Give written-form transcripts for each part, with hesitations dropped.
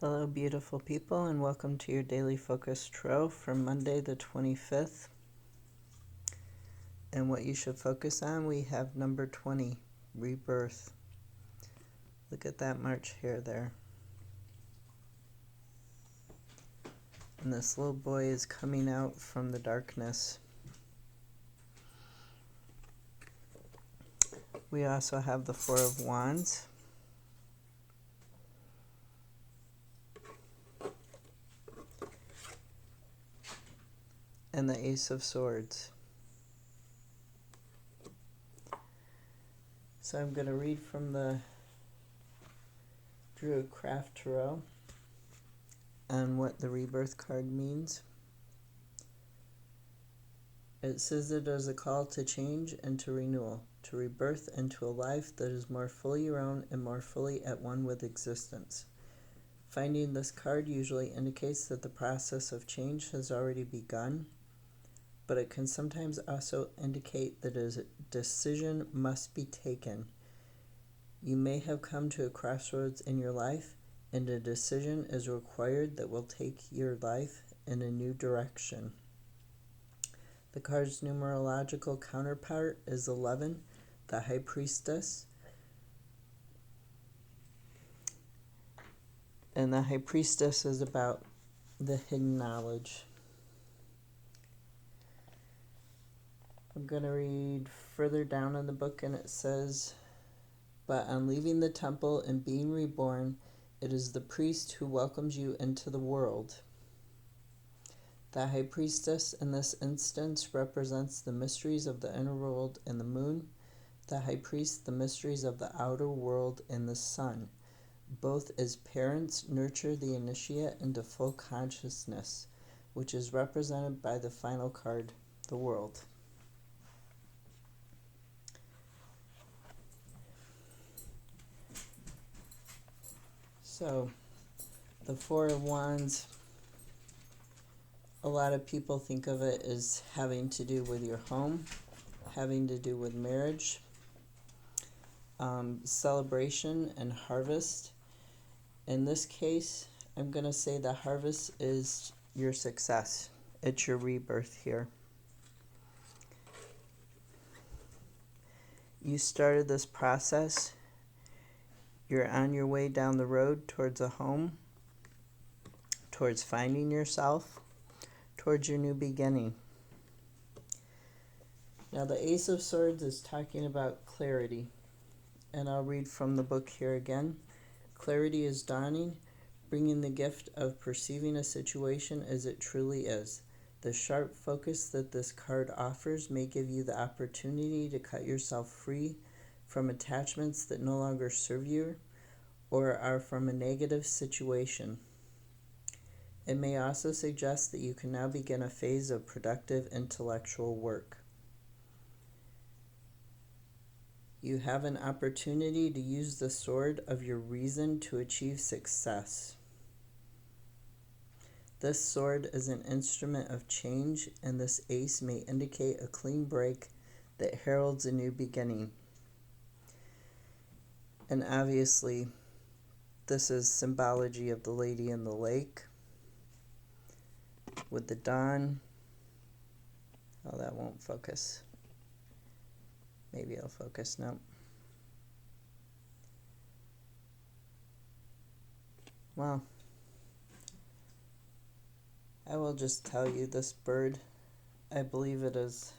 Hello, beautiful people, and welcome to your daily focus tarot for Monday, the 25th. And what you should focus on, we have number 20, rebirth. Look at that March hare there. And this little boy is coming out from the darkness. We also have the Four of Wands. And the Ace of Swords. So I'm going to read from the Druid Craft Tarot on what the rebirth card means. It says it is a call to change and to renewal, to rebirth into a life that is more fully your own and more fully at one with existence. Finding this card usually indicates that the process of change has already begun, but it can sometimes also indicate that a decision must be taken. You may have come to a crossroads in your life, and a decision is required that will take your life in a new direction. The card's numerological counterpart is 11, the High Priestess. And the High Priestess is about the hidden knowledge. I'm going to read further down in the book, and it says, "But on leaving the temple and being reborn, it is the priest who welcomes you into the world." The High Priestess in this instance represents the mysteries of the inner world and the moon, the High Priest the mysteries of the outer world and the sun. Both as parents nurture the initiate into full consciousness, which is represented by the final card, the world. So, the Four of Wands, a lot of people think of it as having to do with your home, having to do with marriage, celebration and harvest. In this case, I'm going to say the harvest is your success. It's your rebirth here. You started this process. You're on your way down the road towards a home, towards finding yourself, towards your new beginning. Now, the Ace of Swords is talking about clarity. And I'll read from the book here again. Clarity is dawning, bringing the gift of perceiving a situation as it truly is. The sharp focus that this card offers may give you the opportunity to cut yourself free from attachments that no longer serve you or are from a negative situation. It may also suggest that you can now begin a phase of productive intellectual work. You have an opportunity to use the sword of your reason to achieve success. This sword is an instrument of change, and this ace may indicate a clean break that heralds a new beginning. And obviously, this is symbology of the Lady in the Lake with the dawn. Oh, that won't focus. Maybe it'll focus. No. Well, I will just tell you this bird, I believe it is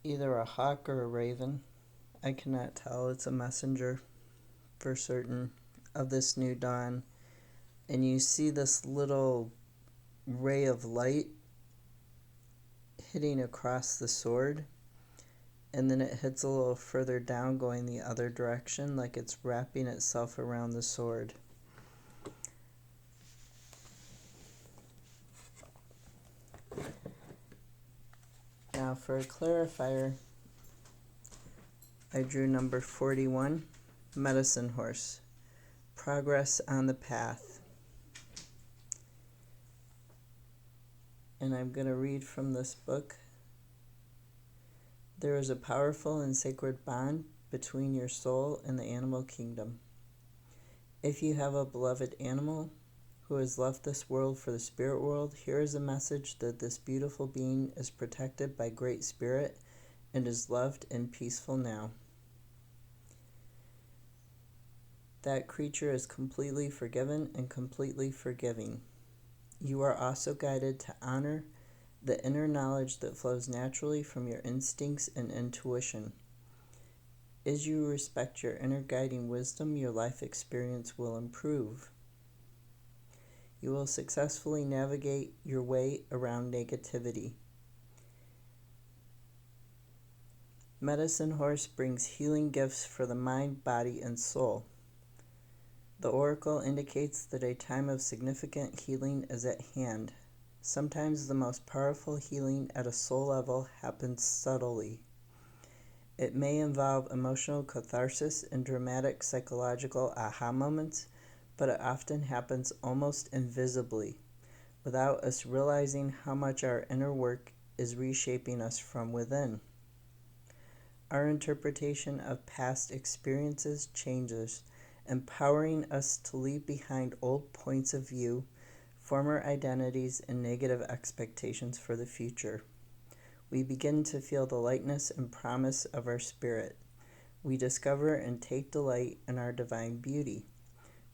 either a hawk or a raven. I cannot tell. It's a messenger for certain of this new dawn. And you see this little ray of light hitting across the sword, and then it hits a little further down going the other direction, like it's wrapping itself around the sword. Now for a clarifier, I drew number 41, Medicine Horse, progress on the path. And I'm going to read from this book. There is a powerful and sacred bond between your soul and the animal kingdom. If you have a beloved animal who has left this world for the spirit world, here is a message that this beautiful being is protected by Great Spirit and is loved and peaceful now. That creature is completely forgiven and completely forgiving. You are also guided to honor the inner knowledge that flows naturally from your instincts and intuition. As you respect your inner guiding wisdom, your life experience will improve. You will successfully navigate your way around negativity. Medicine Horse brings healing gifts for the mind, body, and soul. The oracle indicates that a time of significant healing is at hand. Sometimes the most powerful healing at a soul level happens subtly. It may involve emotional catharsis and dramatic psychological aha moments, but it often happens almost invisibly, without us realizing how much our inner work is reshaping us from within. Our interpretation of past experiences changes, empowering us to leave behind old points of view, former identities, and negative expectations for the future. We begin to feel the lightness and promise of our spirit. We discover and take delight in our divine beauty.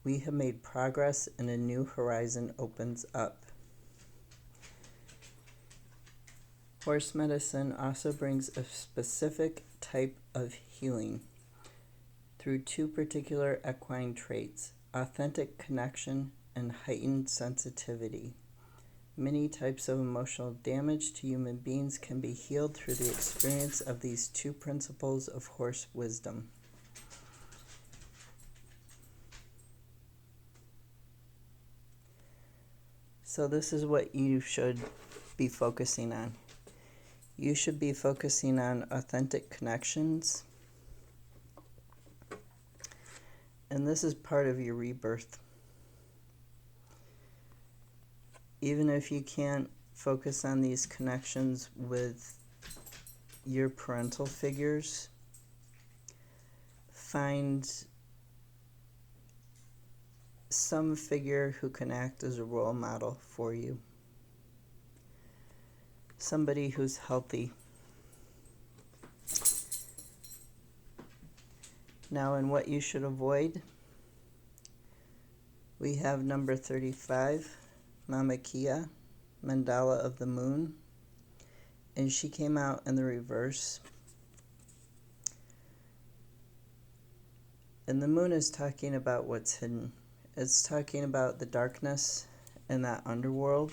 We have made progress and a new horizon opens up. Horse medicine also brings a specific type of healing through two particular equine traits: authentic connection and heightened sensitivity. Many types of emotional damage to human beings can be healed through the experience of these two principles of horse wisdom. So this is what you should be focusing on. You should be focusing on authentic connections. And this is part of your rebirth. Even if you can't focus on these connections with your parental figures, find some figure who can act as a role model for you. Somebody who's healthy. Now, in what you should avoid, we have number 35, Mama Kia, Mandala of the Moon, and she came out in the reverse. And the moon is talking about what's hidden. It's talking about the darkness and that underworld.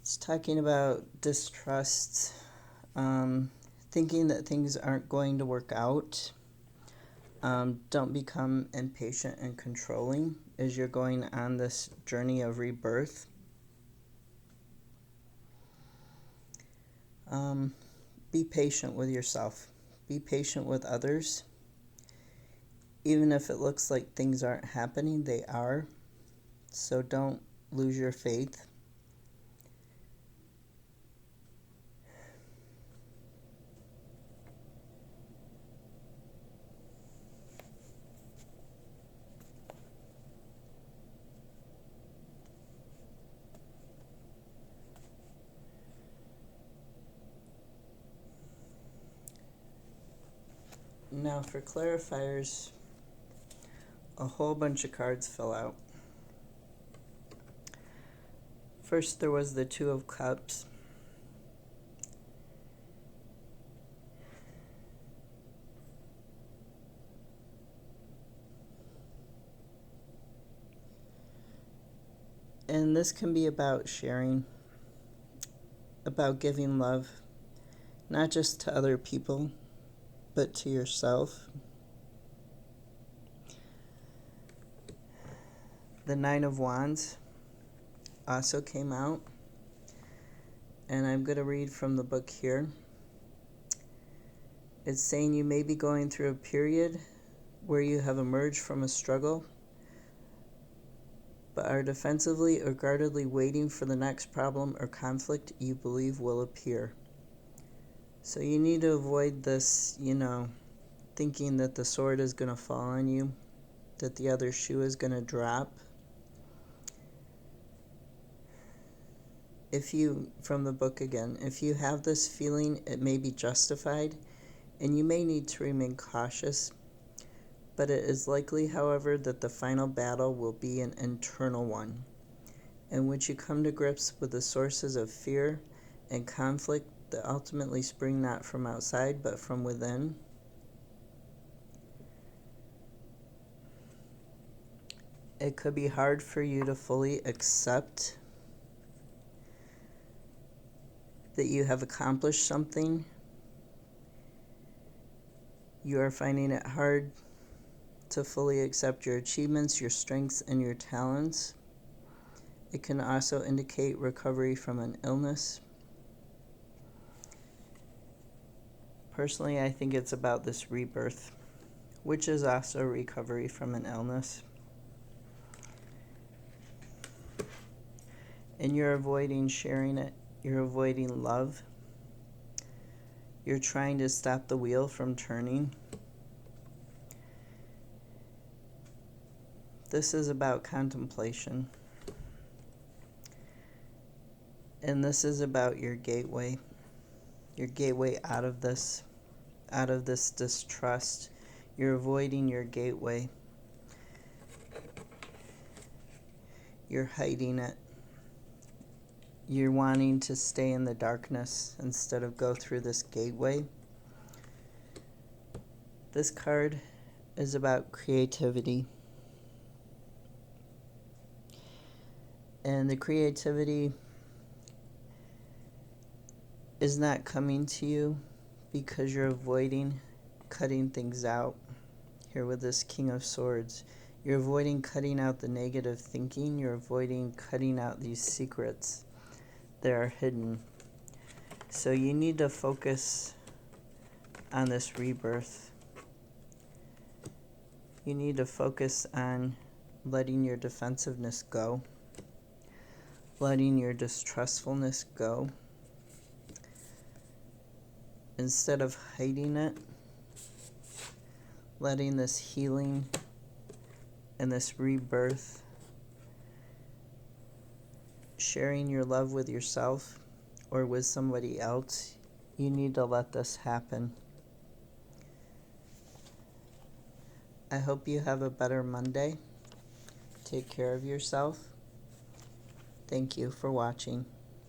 It's talking about distrust, thinking that things aren't going to work out. Don't become impatient and controlling as you're going on this journey of rebirth. Be patient with yourself. Be patient with others. Even if it looks like things aren't happening, they are. So don't lose your faith. Now for clarifiers, a whole bunch of cards fell out. First there was the Two of Cups. And this can be about sharing, about giving love, not just to other people, but to yourself. The Nine of Wands also came out, and I'm going to read from the book here. It's saying you may be going through a period where you have emerged from a struggle, but are defensively or guardedly waiting for the next problem or conflict you believe will appear. So you need to avoid this, thinking that the sword is going to fall on you, that the other shoe is going to drop. From the book again, if you have this feeling, it may be justified, and you may need to remain cautious, but it is likely, however, that the final battle will be an internal one, in which you come to grips with the sources of fear and conflict that ultimately spring not from outside, but from within. It could be hard for you to fully accept that you have accomplished something. You are finding it hard to fully accept your achievements, your strengths, and your talents. It can also indicate recovery from an illness. Personally, I think it's about this rebirth, which is also recovery from an illness. And you're avoiding sharing it. You're avoiding love. You're trying to stop the wheel from turning. This is about contemplation. And this is about your gateway out of this distrust. You're avoiding your gateway. You're hiding it. You're wanting to stay in the darkness instead of go through this gateway. This card is about creativity. And the creativity is not coming to you because you're avoiding cutting things out. Here with this King of Swords, you're avoiding cutting out the negative thinking. You're avoiding cutting out these secrets that are hidden. So you need to focus on this rebirth. You need to focus on letting your defensiveness go, letting your distrustfulness go. Instead of hiding it, letting this healing and this rebirth, sharing your love with yourself or with somebody else, you need to let this happen. I hope you have a better Monday. Take care of yourself. Thank you for watching.